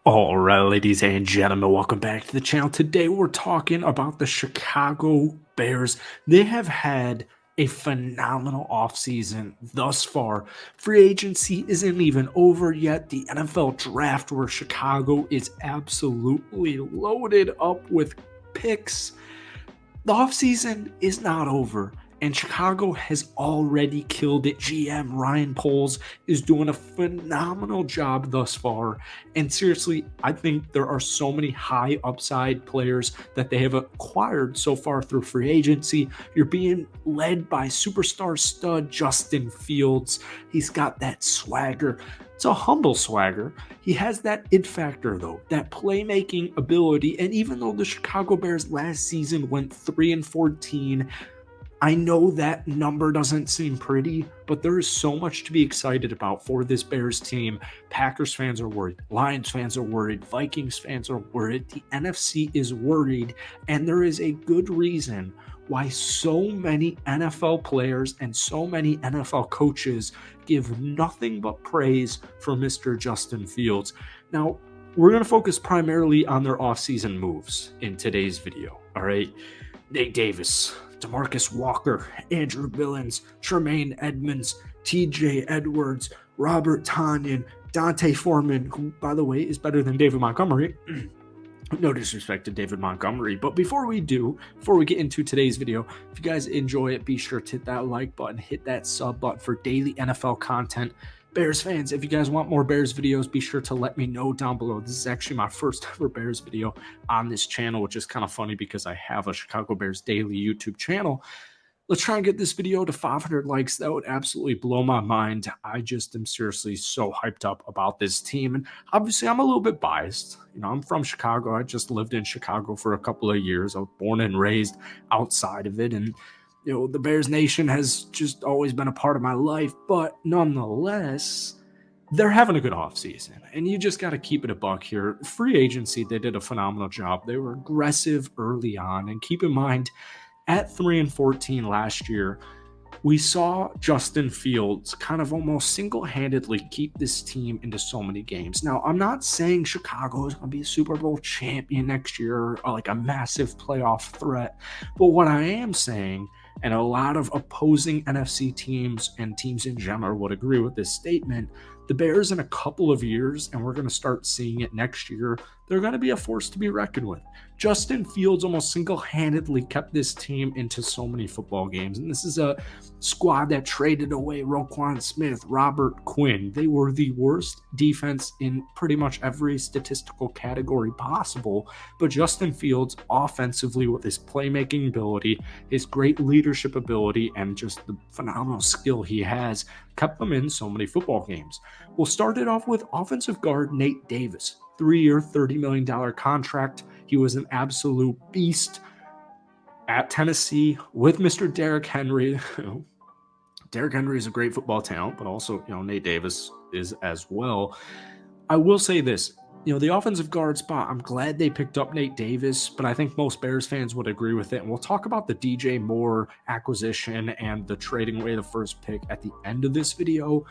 All right, ladies and gentlemen, welcome back to the channel. Today we're talking about the Chicago Bears. They have had a phenomenal offseason thus far. Free agency isn't even over yet. The NFL draft, where Chicago is absolutely loaded up with picks. The offseason is not over, and Chicago has already killed it. GM Ryan Poles is doing a phenomenal job thus far. And seriously, I think there are so many high upside players that they have acquired so far through free agency. You're being led by superstar stud Justin Fields. He's got that swagger. It's a humble swagger. He has that it factor, though, that playmaking ability. And even though the Chicago Bears last season went 3-14, I know that number doesn't seem pretty, but there is so much to be excited about for this Bears team. Packers fans are worried. Lions fans are worried. Vikings fans are worried. The NFC is worried. And there is a good reason why so many NFL players and so many NFL coaches give nothing but praise for Mr. Justin Fields. Now, we're going to focus primarily on their offseason moves in today's video. All right. Nate Davis, Demarcus Walker, Andrew Billings, Tremaine Edmonds, TJ Edwards, Robert Tonyan, Dante Foreman, who, by the way, is better than David Montgomery. No disrespect to David Montgomery, but before we get into today's video, if you guys enjoy it, be sure to hit that like button, hit that sub button for daily NFL content. Bears fans, if you guys want more Bears videos, be sure to let me know down below. This is actually my first ever Bears video on this channel, which is kind of funny because I have a Chicago Bears daily YouTube channel. Let's try and get this video to 500 likes. That would absolutely blow my mind. I just am seriously so hyped up about this team. And obviously, I'm a little bit biased. You know, I'm from Chicago. I just lived in Chicago for a couple of years. I was born and raised outside of it. And, you know, the Bears Nation has just always been a part of my life. But nonetheless, they're having a good offseason. And you just got to keep it a buck here. Free agency, they did a phenomenal job. They were aggressive early on. And keep in mind, at 3-14 last year, we saw Justin Fields kind of almost single-handedly keep this team into so many games. Now, I'm not saying Chicago is going to be a Super Bowl champion next year or like a massive playoff threat, but what I am saying, and a lot of opposing NFC teams and teams in general would agree with this statement, the Bears in a couple of years, and we're going to start seeing it next year, they're going to be a force to be reckoned with. Justin Fields almost single-handedly kept this team into so many football games. And this is a squad that traded away Roquan Smith, Robert Quinn. They were the worst defense in pretty much every statistical category possible. But Justin Fields, offensively, with his playmaking ability, his great leadership ability, and just the phenomenal skill he has, kept them in so many football games. We'll start it off with offensive guard Nate Davis. 3-year, $30 million contract. He was an absolute beast at Tennessee with Mr. Derrick Henry. Derrick Henry is a great football talent, but also, you know, Nate Davis is as well. I will say this, you know, the offensive guard spot, I'm glad they picked up Nate Davis, but I think most Bears fans would agree with it. And we'll talk about the DJ Moore acquisition and the trading away the first pick at the end of this video.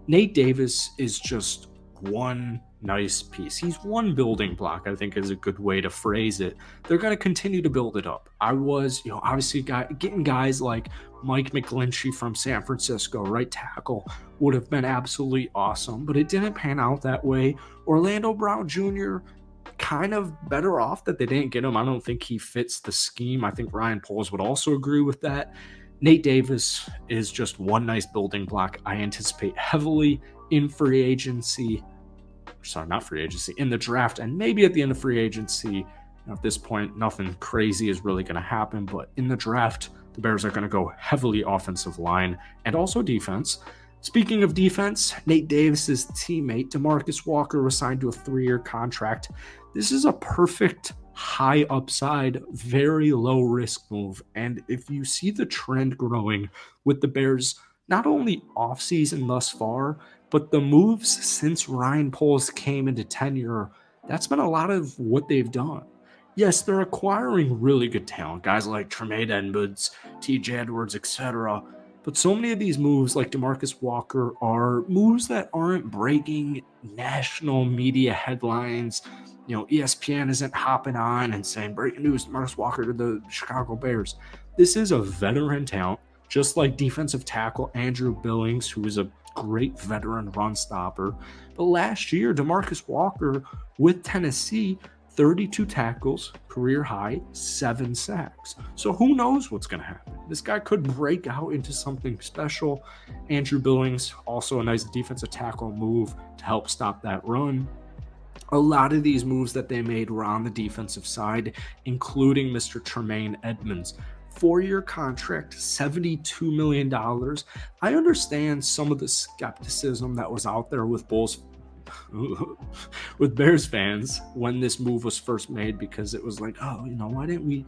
Nate Davis is just one nice piece. He's one building block, I think is a good way to phrase it. They're going to continue to build it up. I was, you know, obviously getting guys like Mike McGlinchey from San Francisco, right tackle, would have been absolutely awesome, but it didn't pan out that way. Orlando Brown Jr., kind of better off that they didn't get him. I don't think he fits the scheme. I think Ryan Poles would also agree with that. Nate Davis is just one nice building block. I anticipate heavily in free agency. Sorry, not free agency, in the draft, and maybe at the end of free agency. You know, at this point, nothing crazy is really going to happen, but in the draft, the Bears are going to go heavily offensive line and also defense. Speaking of defense, Nate Davis's teammate, Demarcus Walker, was signed to a 3-year contract. This is a perfect high upside, very low risk move. And if you see the trend growing with the Bears, not only offseason thus far, but the moves since Ryan Poles came into tenure, that's been a lot of what they've done. Yes, they're acquiring really good talent, guys like Tremaine Edmonds, TJ Edwards, etc. But so many of these moves, like Demarcus Walker, are moves that aren't breaking national media headlines. ESPN isn't hopping on and saying, breaking news, Demarcus Walker to the Chicago Bears. This is a veteran talent, just like defensive tackle Andrew Billings, who is a great veteran run stopper. But last year, Demarcus Walker with Tennessee, 32 tackles, career high, 7 sacks. So who knows what's going to happen? This guy could break out into something special. Andrew Billings, also a nice defensive tackle move to help stop that run. A lot of these moves that they made were on the defensive side, including Mr. Tremaine Edmonds. 4-year contract, $72 million. I understand some of the skepticism that was out there with Bears fans when this move was first made, because it was like, oh, why didn't we,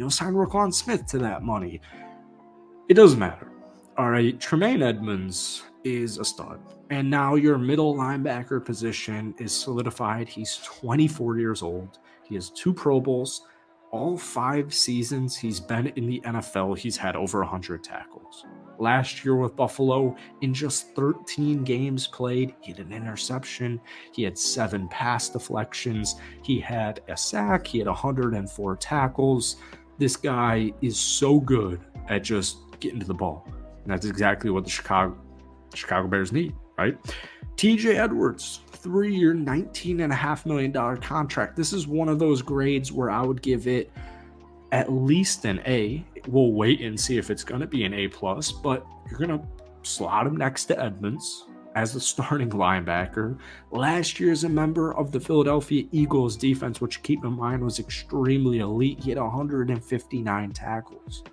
sign Roquan Smith to that money? It doesn't matter. All right, Tremaine Edmonds is a stud. And now your middle linebacker position is solidified. He's 24 years old. He has 2 Pro Bowls. All 5 seasons he's been in the NFL, he's had over 100 tackles. Last year with Buffalo, in just 13 games played, he had an interception. He had 7 pass deflections. He had a sack. He had 104 tackles. This guy is so good at just getting to the ball. And that's exactly what the Chicago Bears need, right? TJ Edwards, 3-year, $19.5 million contract. This is one of those grades where I would give it at least an A. We'll wait and see if it's going to be an A+, but you're going to slot him next to Edmonds as the starting linebacker. Last year, as a member of the Philadelphia Eagles defense, which, keep in mind, was extremely elite, he had 159 tackles.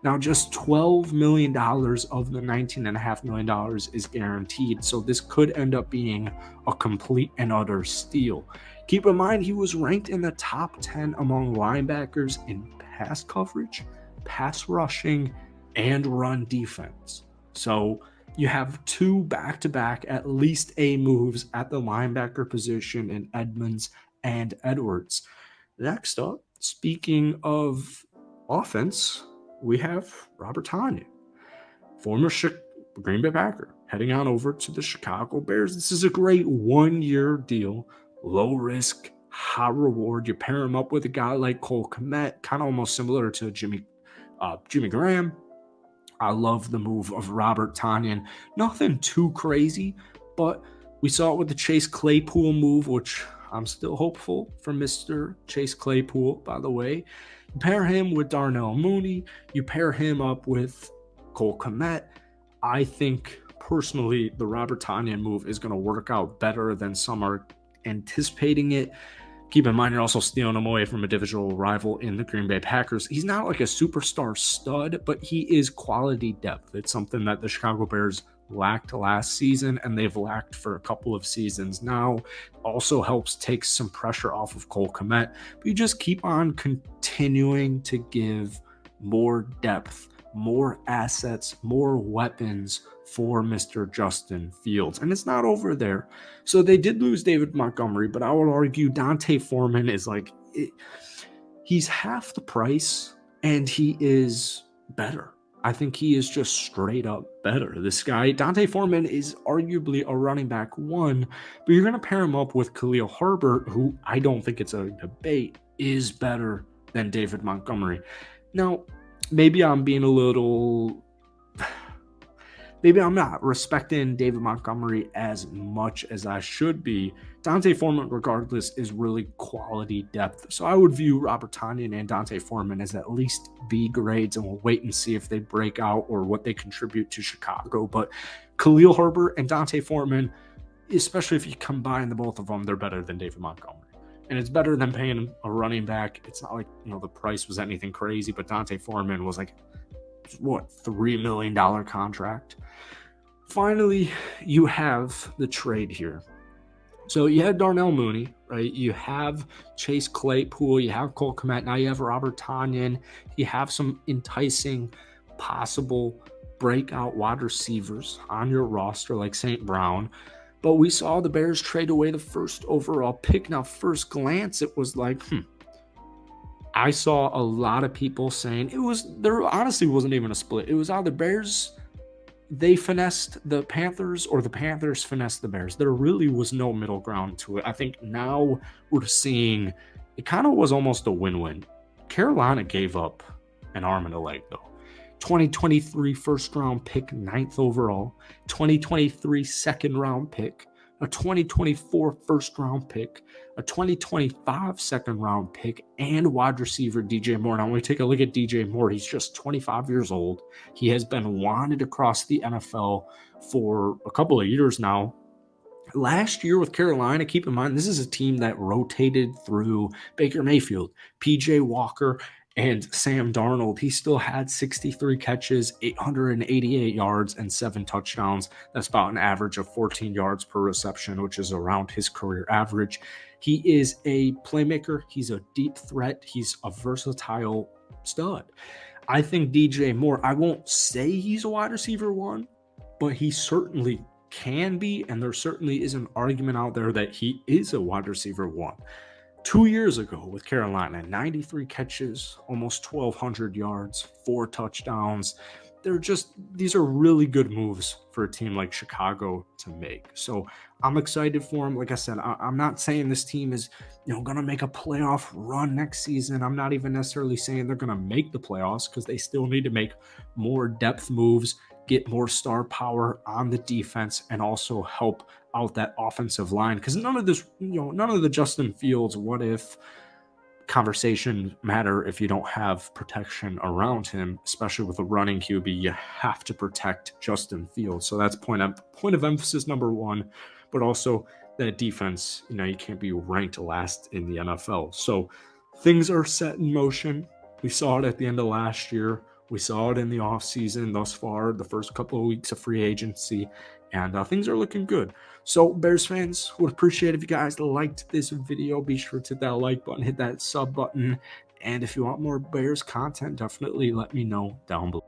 Now, just $12 million of the $19.5 million is guaranteed, so this could end up being a complete and utter steal. Keep in mind, he was ranked in the top 10 among linebackers in pass coverage, pass rushing, and run defense. So you have 2 back-to-back at least A moves at the linebacker position in Edmonds and Edwards. Next up, speaking of offense, we have Robert Tonyan, former Green Bay Packer, heading on over to the Chicago Bears. This is a great 1-year deal, low risk, high reward. You pair him up with a guy like Cole Kmet, kind of almost similar to Jimmy Graham. I love the move of Robert Tonyan. Nothing too crazy, but we saw it with the Chase Claypool move, which I'm still hopeful for Mr. Chase Claypool, by the way. You pair him with Darnell Mooney. You pair him up with Cole Kmet. I think, personally, the Robert Tonyan move is going to work out better than some are anticipating it. Keep in mind, you're also stealing him away from a divisional rival in the Green Bay Packers. He's not like a superstar stud, but he is quality depth. It's something that the Chicago Bears lacked last season, and they've lacked for a couple of seasons now. Also helps take some pressure off of Cole Kmet. But you just keep on continuing to give more depth, more assets, more weapons for Mr. Justin Fields. And it's not over there. So they did lose David Montgomery, but I would argue D'Onta Foreman is he's half the price and he is better. I think he is just straight up better. This guy, D'Onta Foreman, is arguably a running back 1, but you're going to pair him up with Khalil Herbert, who I don't think it's a debate, is better than David Montgomery. Now, maybe I'm being maybe I'm not respecting David Montgomery as much as I should be. D'Onta Foreman, regardless, is really quality depth. So I would view Robert Tonyan and D'Onta Foreman as at least B grades, and we'll wait and see if they break out or what they contribute to Chicago. But Khalil Herbert and D'Onta Foreman, especially if you combine the both of them, they're better than David Montgomery. And it's better than paying a running back. It's not like, the price was anything crazy, but D'Onta Foreman was $3 million contract. Finally, you have the trade here. So you had Darnell Mooney, right? You have Chase Claypool. You have Cole Kmet. Now you have Robert Tonyan. You have some enticing possible breakout wide receivers on your roster like St. Brown. But we saw the Bears trade away the first overall pick. Now, first glance, it was like, I saw a lot of people saying there honestly wasn't even a split. It was either Bears they finessed the Panthers or the Panthers finessed the Bears. There really was no middle ground to it. I think now we're seeing it kind of was almost a win-win. Carolina gave up an arm and a leg, though. 2023 first round pick, 9th overall, 2023 second round pick, a 2024 first round pick, a 2025 second round pick, and wide receiver DJ Moore. Now, when we take a look at DJ Moore, he's just 25 years old. He has been wanted across the NFL for a couple of years now. Last year with Carolina, keep in mind, this is a team that rotated through Baker Mayfield, PJ Walker, and Sam Darnold. He still had 63 catches, 888 yards, and 7 touchdowns. That's about an average of 14 yards per reception, which is around his career average. He is a playmaker. He's a deep threat. He's a versatile stud. I think DJ Moore, I won't say he's a wide receiver one, but he certainly can be, and there certainly is an argument out there that he is a wide receiver one. 2 years ago with Carolina, 93 catches, almost 1,200 yards, 4 touchdowns. These are really good moves for a team like Chicago to make. So I'm excited for him. Like I said, I'm not saying this team is, going to make a playoff run next season. I'm not even necessarily saying they're going to make the playoffs, because they still need to make more depth moves, get more star power on the defense, and also help out that offensive line. Because none of the Justin Fields what if conversation matter if you don't have protection around him, especially with a running QB. You have to protect Justin Fields. So that's point of emphasis number one. But also that defense, you can't be ranked last in the NFL. So things are set in motion. We saw it at the end of last year. We saw it in the offseason thus far, the first couple of weeks of free agency, and things are looking good. So Bears fans, would appreciate if you guys liked this video. Be sure to hit that like button, hit that sub button, and if you want more Bears content, definitely let me know down below.